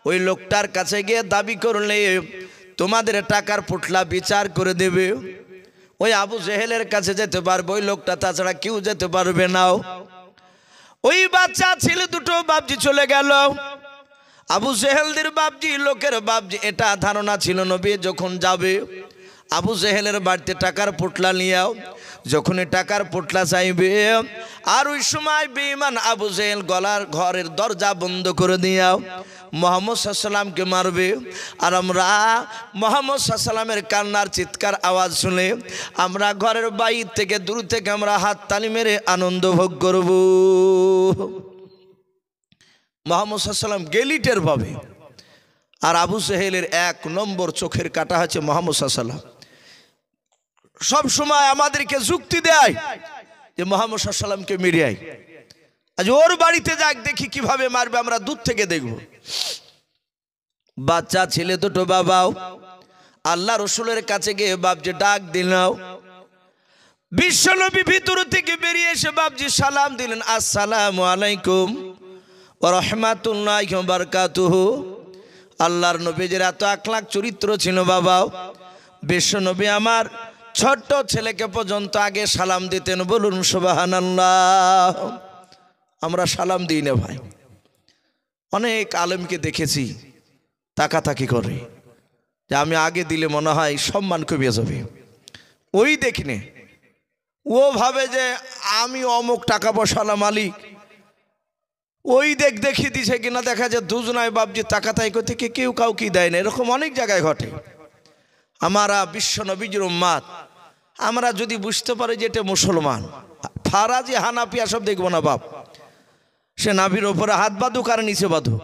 ওই লোকটার কাছে গিয়ে দাবি করলে তোমাদের টাকার পুটলা বিচার করে দেবে। ওই আবু জেহেলের কাছে যেতে পারবে ওই লোকটা, তাছাড়া কেউ যেতে পারবে না। ওই বাচ্চা ছেলে দুটো বাপজি চলে গেল। আবু জেহেলদের বাপজি লোকের বাপজি এটা ধারণা ছিল নবী যখন যাবে আবু জেহেলের বাড়িতে টাকার পোটলা নিয়েও, যখন টাকার পোটলা চাইবে আর ওই সময় বেঈমান আবু জেহেল গলার ঘরের দরজা বন্ধ করে দিয়াও মুহাম্মদ সাল্লাল্লাহু আলাইহি ওয়াসাল্লামকে মারবে। আর আমরা মুহাম্মদ সাল্লাল্লাহু আলাইহি ওয়াসাল্লামের কান্নার চিৎকার আওয়াজ শুনে আমরা ঘরের বাইরে থেকে দূর থেকে আমরা হাত তালি মেরে আনন্দ ভোগ করব। মুহাম্মদ সাল্লাল্লাহু আলাইহি ওয়াসাল্লাম গেলিটের ভাবে, আর আবু জেহেলের এক নম্বর চোখের কাটা হচ্ছে মুহাম্মদ সাল্লাল্লাহু আলাইহি ওয়াসাল্লাম। সব সময় আমাদেরকে যুক্তি দেয় যে মুহাম্মদ সাল্লাল্লাহু আলাইহি ওয়াসাল্লামকে মেরে আই, আজ ওর বাড়িতে যাক দেখি কিভাবে মারবে, আমরা দূর থেকে দেখব। বাচ্চা ছেলে দুটো বাবাও আল্লাহ রসুলের কাছে গিয়ে বাপজি ডাক দিলাও। বিশ্বনবী ভিতর থেকে বেরিয়ে এসে বাপজি সালাম দিলেন, আসসালামু আলাইকুম ওয়া রাহমাতুল্লাহি ওয়া বারাকাতুহু। আল্লাহর নবীজির এত আখলাক চরিত্র ছিল বাবাও, বিশ্বনবী আমার ছোট্ট ছেলেকে পর্যন্ত আগে সালাম দিতেন। বলুন সুবহানাল্লাহ। আমরা সালাম দিই না ভাই। অনেক আলেমকে দেখেছি তাকাতাকি করে যে আমি আগে দিলে মনে হয় সম্মান কমে যাবে, ওই দেখিনে ও ভাবে যে আমি অমুক টাকা পয়সালা মালিক, ওই দেখিয়ে দিছে কিনা। দেখা যায় দুজনায় বাপজি তাকাতাই করতে কেউ কাউকে দেয় না, এরকম অনেক জায়গায় ঘটে। আমরা বিশ্ব নবীর উম্মাত, আমরা যদি বুঝতে পারি যে এটা মুসলমান, ফারাজি হানাফিয়া সব দেখবো না বাপ, সে নাভির ওপরে হাত বাঁধুক আর নিচে বাঁধুক,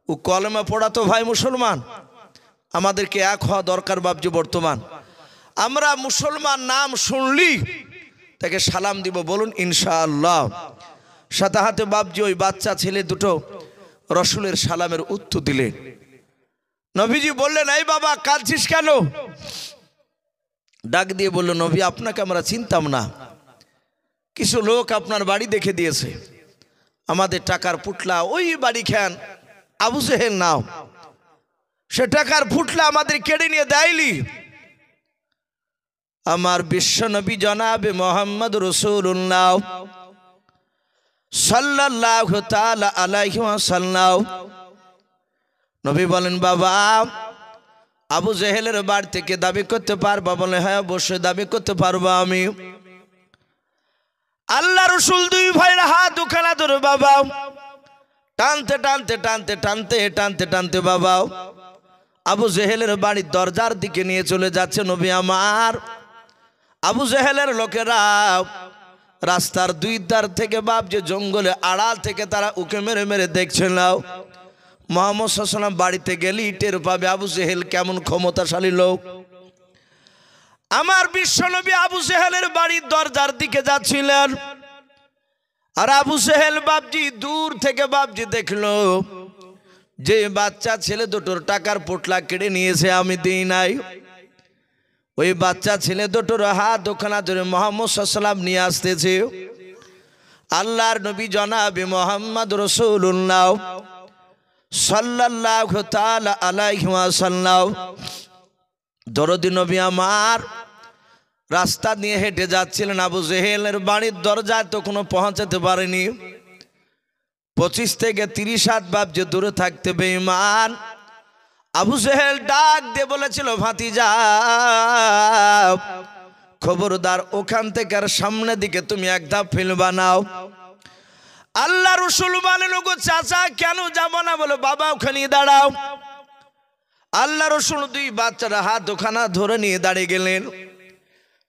ও কলেমা পড়া তো ভাই মুসলমান। আমাদেরকে এক হওয়া দরকার বাপজি। বর্তমান আমরা মুসলমান নাম শুনলি তাকে সালাম দিব, বলুন ইনশাআল্লাহ। সাথে হাতে বাপজি ওই বাচ্চা ছেলে দুটো রসুলের সালামের উত্তর দিলেন। নবীজি বললেন, এই বাবা কাঁদছিস কেন? ডাক দিয়ে বলল, নবী আপনাকে আমরা চিনতাম না, কিছু লোক আপনার বাড়ি দেখে দিয়েছে, আমাদের টাকার পুটলা ওই বাড়ি খান আবু জেহেল নাও। সে টাকার পুটলা আমাদের কেড়ে নিয়ে দেয়নি। আমার বিশ্বনবী জনাবে মোহাম্মদ রাসূলুল্লাহ সাল্লাল্লাহু তাআলা আলাইহি ওয়াসাল্লাম নবী বলেন, বাবা আবু জেহেলের বাড়ি থেকে দাবি করতে পারবা? বলে, হ্যাঁ অবশ্যই দাবি করতে পারবো আমি। আল্লাহ রসুল দুই ভাইয়ের হাত দুখানা ধরে বাবা টানতে টানতে টানতে টানতে টানতে টানতে বাবা আবু জেহেলের বাড়ির দরজার দিকে নিয়ে চলে যাচ্ছে নবী আমার। আবু জেহেলের লোকেরা রাস্তার দুই ধার থেকে বাপ যে জঙ্গলে আড়াল থেকে তারা উকে মেরে মেরে দেখছিল। মুহাম্মদ সাল্লাল্লাহু আলাইহি ওয়াসাল্লাম বাড়িতে গেলে টের পাবে আবু জেহেল কেমন ক্ষমতাশালী লোক। আমার বিশ্বনবী আবু জেহেলের বাড়ির দরজার দিকে যাচ্ছিলেন, আর আবু জেহেল বাপজি দূর থেকে বাপজি দেখলো যে বাচ্চা ছেলে দুটোর টাকার পোটলা কেড়ে নিয়েছে, আমি দিই নাই। ওই বাচ্চা ছেলে দুটোর হাত ওখানা ধরে মুহাম্মদ সাল্লাল্লাহু আলাইহি ওয়াসাল্লাম নিয়ে আসতেছে। আল্লাহর নবী জনাবে মুহাম্মদ রাসূলুল্লাহ সাল্লাল্লাহু তাআলা আলাইহি ওয়াসাল্লাম দরদি নবী আমার রাস্তা দিয়ে হেঁটে যাচ্ছিলেন। আবু জেহেলের বাড়ির দরজায় তো কোনো পৌঁছাতে পারেনি। 25 থেকে 30 হাত বাপ যে দূরে থাকতে বেঈমান। আবু জেহেল ডাক দিয়ে বলেছিল, ভাতিজা খবরদার ওখান থেকে আর সামনের দিকে তুমি এক ধাপ ফেলবা নাও। আল্লাহ রসুল বলেন, ওগো চাচা কেন যাব না? বলে, বাবা ওখানে দাঁড়াও। আল্লাহ রসুল দুই বাচ্চার হাত ওখানা ধরে নিয়ে দাঁড়িয়ে গেলেন।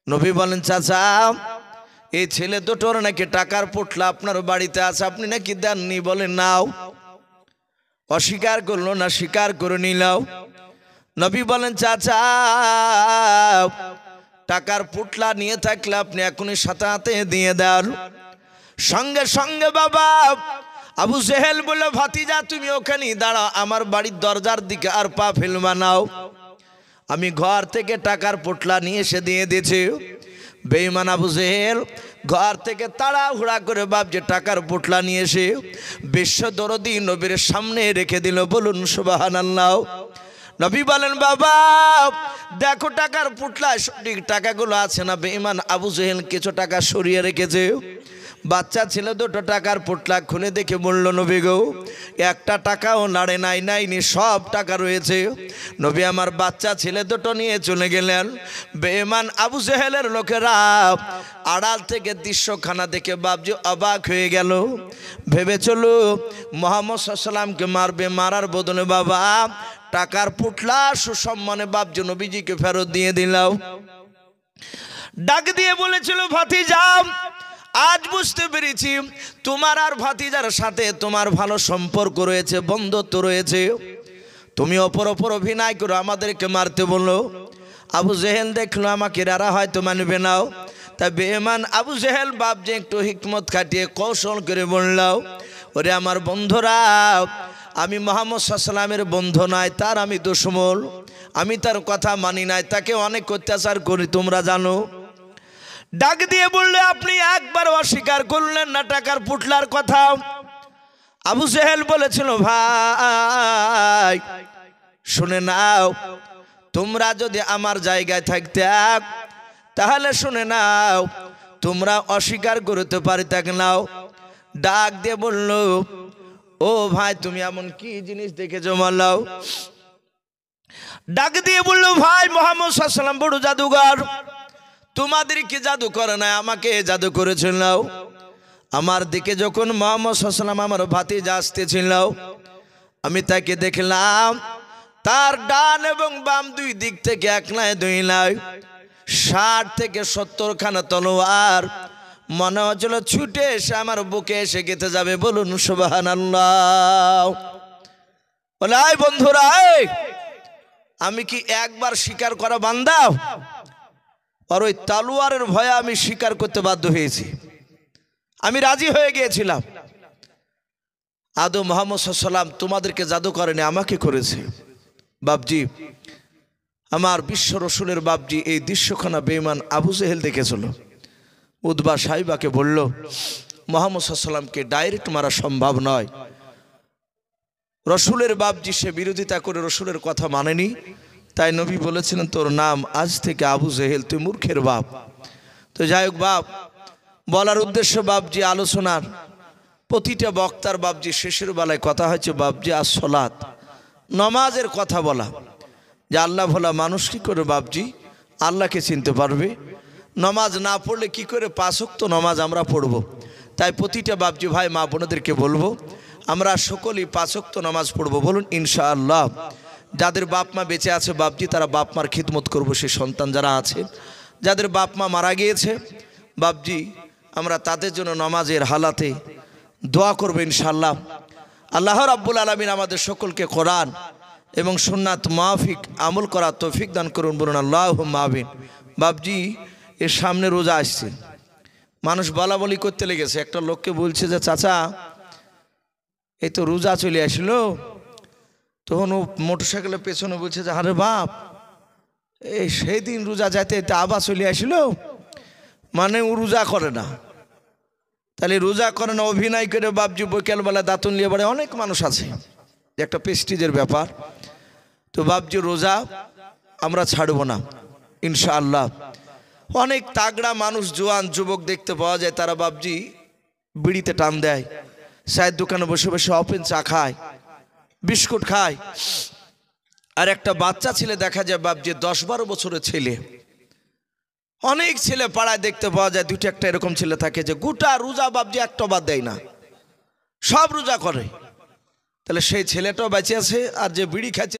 নবী বলেন, চাচা এই ছেলে দুটোর নাকি টাকার পোটলা আপনার বাড়িতে আছে, আপনি নাকি দেননি? বলে, নাও। অস্বীকার করলো না, স্বীকার করে নিলাও। নবী বলেন, চাচা টাকার পোটলা নিয়ে থাকলে আপনি এখনই সাথে হাতে দিয়ে দেন। সঙ্গে সঙ্গে বাবা আবু জেহেল বলল, ভাতিজা তুমি ওখানেই দাঁড়াও, আমার বাড়ির দরজার দিকে আর পা ফেলবা নাও। আমি ঘর থেকে টাকার পোটলা নিয়ে এসে দিয়ে দিয়েছি। বেঈমান আবু জেহেল ঘর থেকে তাড়াহুড়া করে বাপ যে টাকার পোটলা নিয়ে এসে বিশ্ব দরদি নবীর সামনে রেখে দিল। বলুন সুবহানাল্লাহ। নবী বলেন, বাবা দেখো টাকার পোটলা সঠিক টাকাগুলো আছে না? বেঈমান আবু জেহেল কিছু টাকা সরিয়ে রেখেছে। বাচ্চা ছিল দুটো টাকার পোটলা খুলে দেখে বলল, নবী গো একটা টাকাও নাড়ে নাইনি, সব টাকা রয়েছে। নবী আমার বাচ্চা ছেলে দুটো নিয়ে চলে গেলেন। বেঈমান আবু জেহেলের লোকেরা আড়াল থেকে দৃশ্যখানা দেখে বাপজি অবাক হয়ে গেল। ভেবে চলো মুহাম্মদ সাল্লাল্লাহু আলাইহি ওয়াসাল্লামকে মারবে, মারার বদলে বাবা টাকার পোটলা সুসম্মানে বাপজি নবীজিকে ফেরত দিয়ে দিলাম। ডাক দিয়ে বলেছিল, ভাতিজা আজ বুঝতে পেরেছি তোমার আর ভাতিজার সাথে তোমার ভালো সম্পর্ক রয়েছে, বন্ধুত্ব রয়েছে। তুমি অপর অভিনয় করো, আমাদেরকে মারতে বলো। আবু জেহেল দেখলো আমাকে রারা হয়তো মানবে নাও, তাই বেঈমান আবু জেহেল বাপ যে একটু হিকমত খাটিয়ে কৌশল করে বললাম, ওরে আমার বন্ধুরা, আমি মুহাম্মদ সাল্লাল্লাহু আলাইহি ওয়াসাল্লামের বন্ধু নয়, তার আমি দুশমন, আমি তার কথা মানি নাই, তাকে অনেক অত্যাচার করি তোমরা জানো। ডাক দিয়ে বললে, আপনি একবার অস্বীকার করলেন না টাকার পুটলার কথা। আবু জেহেল বলেছিল, ভাই শুনে নাও, তোমরা যদি আমার জায়গায় থাকতে তাহলে শুনে নাও তোমরা অস্বীকার করতে পারিতে নাও। ডাক দিয়ে বলল, ও ভাই তুমি এমন কি জিনিস দেখেছো মাল্লাও? ডাক দিয়ে বলল, ভাই মুহাম্মদ সাল্লাল্লাহু আলাইহি ওয়াসাল্লাম বড় জাদুঘর, তোমাদের কি জাদু করে না? আমাকে জাদু করেছিল। আমার দিকে যখন মুহাম্মদ সাল্লাল্লাহু আলাইহি ওয়াসাল্লাম আমার ভাতিজা আসতেছিল, আমি তাকে দেখলাম তার ডান এবং বাম দুই দিক থেকে এক নয় দুই নয় 60 থেকে 70 খানা তলোয়ার মনে হচ্ছিল ছুটে এসে আমার বুকে এসে গেঁথে যাবে। বলুন সুবহানাল্লাহ। বলে, আয় বন্ধুরা, আমি কি একবার স্বীকার করা বান্দা? আর ওই তলোয়ারের ভয়ে আমি স্বীকার করতে বাধ্য হয়েছি, আমি রাজি হয়ে গিয়েছিলাম। আদৌ মুহাম্মদ সাল্লাল্লাহু আলাইহি ওয়াসাল্লাম তোমাদেরকে জাদু করেনি, আমাকে করেছে। বাপজি আমার বিশ্ব রসুলের বাপজি এই দৃশ্যখানা বেঈমান আবু জেহেল দেখেছিল। উতবা সাহিবাকে বলল, মুহাম্মদ সাল্লাল্লাহু আলাইহি ওয়াসাল্লামকে ডাইরেক্ট মারা সম্ভব নয়, রসুলের বাপজি সে বিরোধিতা করে রসুলের কথা মানেনি, তাই নবী বলেছিলেন তোর নাম আজ থেকে আবু জেহেল, তুই মূর্খের বাপ। তো যাই হোক বাপ, বলার উদ্দেশ্য বাপজি আলোচনার প্রতিটা বক্তার বাপজি শেষের বেলায় কথা হচ্ছে বাপজি আসসালাত, নমাজের কথা বলা, যে আল্লাহ ভোলা মানুষ কী করে বাপজি আল্লাহকে চিনতে পারবে, নমাজ না পড়লে কি করে 5 ওয়াক্ত নমাজ আমরা পড়ব। তাই প্রতিটা বাপজি ভাই মা বোনদেরকে বলবো আমরা সকলেই 5 ওয়াক্ত নামাজ পড়ব, বলুন ইনশাআল্লাহ। যাদের বাপ মা বেঁচে আছে বাপজি তারা বাপ মার খিদমত করবো, সেই সন্তান যারা আছে, যাদের বাপ মা মারা গিয়েছে বাপজি আমরা তাদের জন্য নামাজের হালাতে দোয়া করবো ইনশাআল্লাহ। আল্লাহ রাব্বুল আলামিন আমাদের সকলকে কোরআন এবং সুন্নাত মাফিক আমল করার তৌফিক দান করুন, বলুন আল্লাহুম্মা আমিন। বাপজি এর সামনে রোজা আসছে, মানুষ বলা বলি করতে লেগেছে। একটা লোককে বলছে যে চাচা এই তো রোজা চলে আসলো, তখন ও মোটরসাইকেলের পেছনে বলছে যে আরে বাপ এই সেই দিন রোজা যাইতে এটা আবার চলে আসলো, মানে ও রোজা করে না। তাহলে রোজা করে না, অভিনয় করে বাপজি বিকেলবেলা দাঁতুন নিয়ে বাড়ে, অনেক মানুষ আছে, একটা প্রেস্টিজের ব্যাপার। তো বাপজি রোজা আমরা ছাড়বো না ইনশাআল্লাহ। অনেক তাগড়া মানুষ জোয়ান যুবক দেখতে পাওয়া যায়, তারা বাপজি বিড়িতে টান দেয়, চায়ের দোকানে বসে বসে ওপেন চা খায়, বিস্কুট খায়। আর একটা বাচ্চা ছেলে দেখা যায় বাপজি 10-12 বছরের ছেলে, অনেক ছেলে পাড়ায় দেখতে পাওয়া যায়, 2-1 এরকম ছেলে থাকে যে গোটা রোজা বাপজি একটা বাদ দেয় না, সব রোজা করে। তাহলে সেই ছেলেটাও বেঁচে আছে, আর যে বিড়ি খাচ্ছে